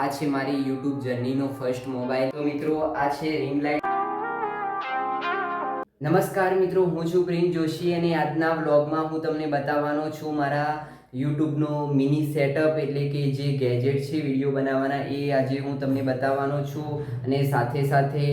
આ છે મારી YouTube જર્નીનો ફર્સ્ટ મોબાઈલ. તો મિત્રો આ છે રિંગ લાઇટ. નમસ્કાર મિત્રો, હું છું પ્રિન્સ જોશી અને આજના વ્લોગમાં હું તમને બતાવવાનો છું મારા યુટ્યુબનો મિની સેટઅપ, એટલે કે જે ગેજેટ છે વિડીયો બનાવવાના, એ આજે હું તમને બતાવવાનો છું. અને સાથે સાથે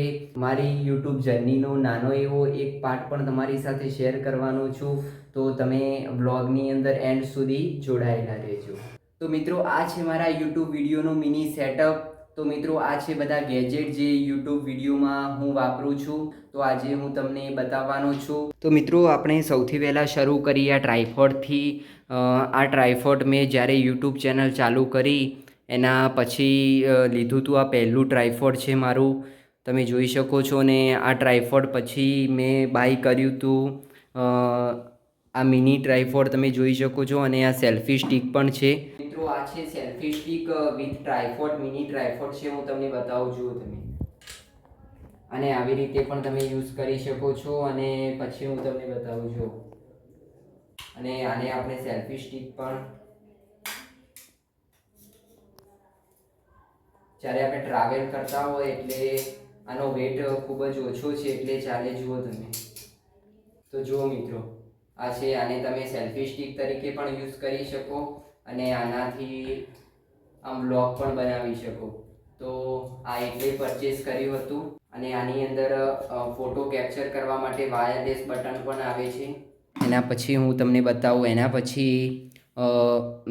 મારી યુટ્યુબ જર્નીનો નાનો એવો એક પાર્ટ પણ તમારી સાથે શેર કરવાનો છું. તો તમે વ્લોગની અંદર એન્ડ સુધી જોડાયેલા રહેજો. તો મિત્રો આ છે મારા યુટ્યુબ વિડીયોનો મિની સેટઅપ. તો મિત્રો આ છે બધા ગેજેટ જે યુટ્યુબ વિડીયોમાં હું વાપરું છું. તો આજે હું તમને બતાવવાનો છું. તો મિત્રો આપણે સૌથી પહેલાં શરૂ કરીએ આ ટ્રાયપોડથી. આ ટ્રાયપોડ મેં જ્યારે યુટ્યુબ ચેનલ ચાલુ કરી એના પછી લીધું હતું. આ પહેલું ટ્રાયપોડ છે મારું, તમે જોઈ શકો છો. ને આ ટ્રાયપોડ પછી મેં બાય કર્યું હતું આ મિની ટ્રાયપોડ, તમે જોઈ શકો છો. અને આ સેલ્ફી સ્ટિક પણ છે મિત્રો. આ છે selfie stick with tripod, mini tripod છે. હું તમને બતાવું છું. તમે અને આવી રીતે પણ તમે યુઝ કરી શકો છો. અને પછી હું તમને બતાવું છું. અને આને આપણે સેલ્ફી સ્ટિક પણ જ્યારે આપણે ટ્રાવેલ કરતા હોય એટલે આનો વેટ ખૂબ જ ઓછો છે એટલે ચાલે. જુઓ તમે. તો જુઓ મિત્રો, આ છે. આને તમે સેલ્ફી સ્ટિક તરીકે પણ યુઝ કરી શકો અને આનાથી આમ બ્લોગ પણ બનાવી શકો. તો આ એટલે પરચેસ કર્યું હતું. અને આની અંદર ફોટો કેપ્ચર કરવા માટે વાયરલેસ બટન પણ આવે છે. એના પછી હું તમને બતાવું. એના પછી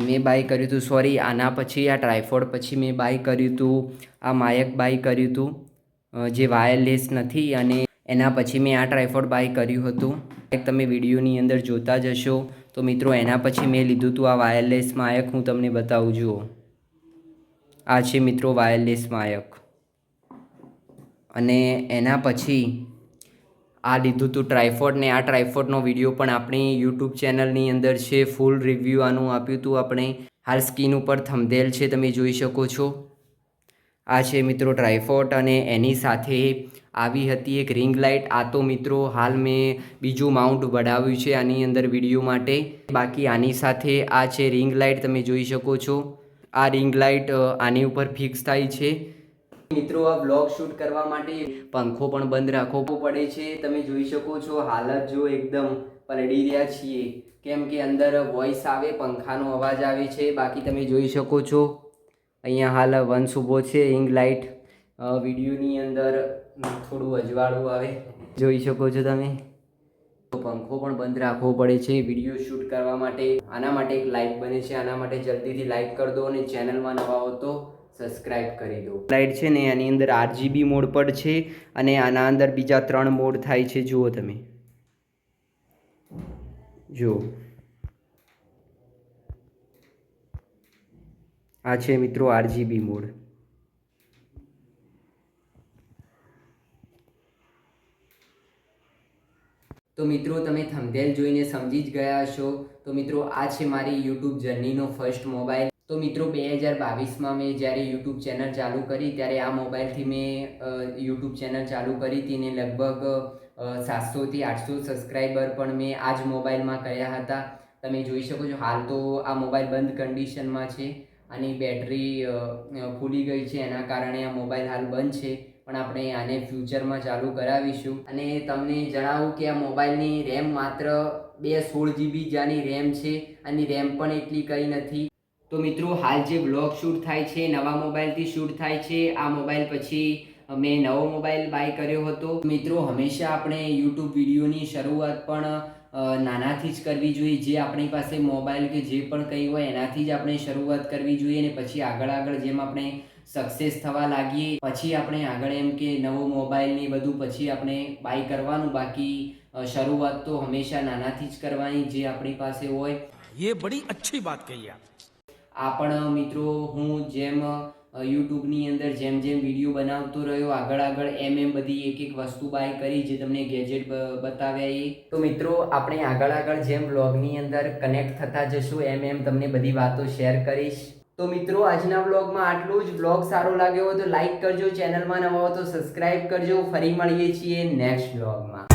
મેં બાય કર્યું હતું, સોરી, આના પછી આ ટ્રાયપોડ પછી મેં બાય કર્યું હતું આ માયક બાય કર્યું હતું જે વાયરલેસ નથી. અને એના પછી મેં આ ટ્રાયપોડ બાય કર્યું હતું, એક તમે વિડીયોની અંદર જોતા જ હશો. તો મિત્રો એના પછી મેં લીધું હતું આ વાયરલેસ માયક. હું તમને બતાવું. જુઓ, આ છે મિત્રો વાયરલેસ માયક. અને એના પછી આ લીધું હતું ટ્રાયપોડ. ને આ ટ્રાયપોડનો વિડીયો પણ આપણી યુટ્યુબ ચેનલની અંદર છે. ફૂલ રિવ્યૂ આનું આપ્યું હતું આપણે. હાલ સ્ક્રીન ઉપર થંબનેલ છે, તમે જોઈ શકો છો. આ છે મિત્રો ટ્રાયપોડ. અને એની સાથે આવી હતી એક રિંગ લાઇટ. આ તો મિત્રો હાલ મેં બીજું માઉન્ટ વડાવ્યું છે આની અંદર વિડીયો માટે. બાકી આની સાથે આ છે રિંગ લાઇટ, તમે જોઈ શકો છો. આ રિંગ લાઇટ આની ઉપર ફિક્સ થાય છે. મિત્રો આ બ્લોગ શૂટ કરવા માટે પંખો પણ બંધ રાખવો પડે છે. તમે જોઈ શકો છો. હાલત જો એકદમ પલળી રહ્યા છીએ, કેમ કે અંદર વોઇસ આવે, પંખાનો અવાજ આવે છે. બાકી તમે જોઈ શકો છો અહીંયા હાલ વંશ ઊભો છે. રિંગ લાઇટ વિડીયોની અંદર થોડું અજવાળું આવે, જોઈ શકો છો તમે. તો પંખો પણ બંધ રાખવો પડે છે વિડીયો શૂટ કરવા માટે. આના માટે એક લાઇક બને છે, આના માટે જલ્દીથી લાઇક કરી દો. અને ચેનલમાં નવા હો તો સબસ્ક્રાઇબ કરી દો. લાઇટ છે ને આની અંદર RGB મોડ પણ છે. અને આના અંદર બીજા 3 મોડ થાય છે. જુઓ તમે, જુઓ. આ છે મિત્રો RGB મોડ. તો મિત્રો તમે થંબનેલ જોઈને સમજી જ ગયા હશો. તો મિત્રો આ છે મારી યુટ્યુબ જર્નીનો ફર્સ્ટ મોબાઈલ. તો મિત્રો 2022માં મેં જ્યારે યુટ્યુબ ચેનલ ચાલુ કરી ત્યારે આ મોબાઈલથી મેં યુટ્યુબ ચેનલ ચાલુ કરી હતી. ને લગભગ 700થી 800 સબસ્ક્રાઈબર પણ મેં આ જ મોબાઈલમાં કર્યા હતા. તમે જોઈ શકો છો. હાલ તો આ મોબાઈલ બંધ કન્ડિશનમાં છે. આની બેટરી ફૂલી ગઈ છે, એના કારણે આ મોબાઈલ હાલ બંધ છે. પણ આપણે આને ફ્યુચરમાં ચાલુ કરાવીશું. અને તમને જણાવું કે આ મોબાઈલની રેમ માત્ર 16GB જાની રેમ છે. આની રેમ પણ એટલી કંઈ નથી. તો મિત્રો હાલ જે બ્લોગ શૂટ થાય છે નવા મોબાઈલથી શૂટ થાય છે. આ મોબાઈલ પછી મેં નવો મોબાઈલ બાય કર્યો હતો. મિત્રો હંમેશા આપણે યુટ્યુબ વિડીયોની શરૂઆત પણ નાનાથી જ કરવી જોઈએ. જે આપણી પાસે મોબાઈલ કે જે પણ કંઈ હોય એનાથી જ આપણે શરૂઆત કરવી જોઈએ. અને પછી આગળ જેમ આપણે સક્સેસ થવા લાગીએ પછી આપણે આગળ એમ કે નવો મોબાઈલ ને બધું પછી આપણે બાય કરવાનું. બાકી શરૂઆત તો હંમેશા નાનાથી જ કરવાની, જે આપણી પાસે હોય. ये बड़ी अच्छी बात कही आप. આ પણ મિત્રો હું જેમ યુટ્યુબની અંદર જેમ વિડીયો બનાવતો રહ્યો આગળ એમ બધી એક વસ્તુ બાય કરી જે તમને ગેજેટ બતાવ્યા એ. તો મિત્રો આપણે આગળ જેમ વ્લોગની અંદર કનેક્ટ થતા જશું એમ તમને બધી વાતો શેર કરીશ. તો મિત્રો આજના વ્લોગમાં આટલું જ. વ્લોગ સારો લાગ્યો હોય તો લાઈક કરજો, ચેનલમાં નવા હો તો સબસ્ક્રાઈબ કરજો. ફરી મળીએ છીએ નેક્સ્ટ વ્લોગમાં.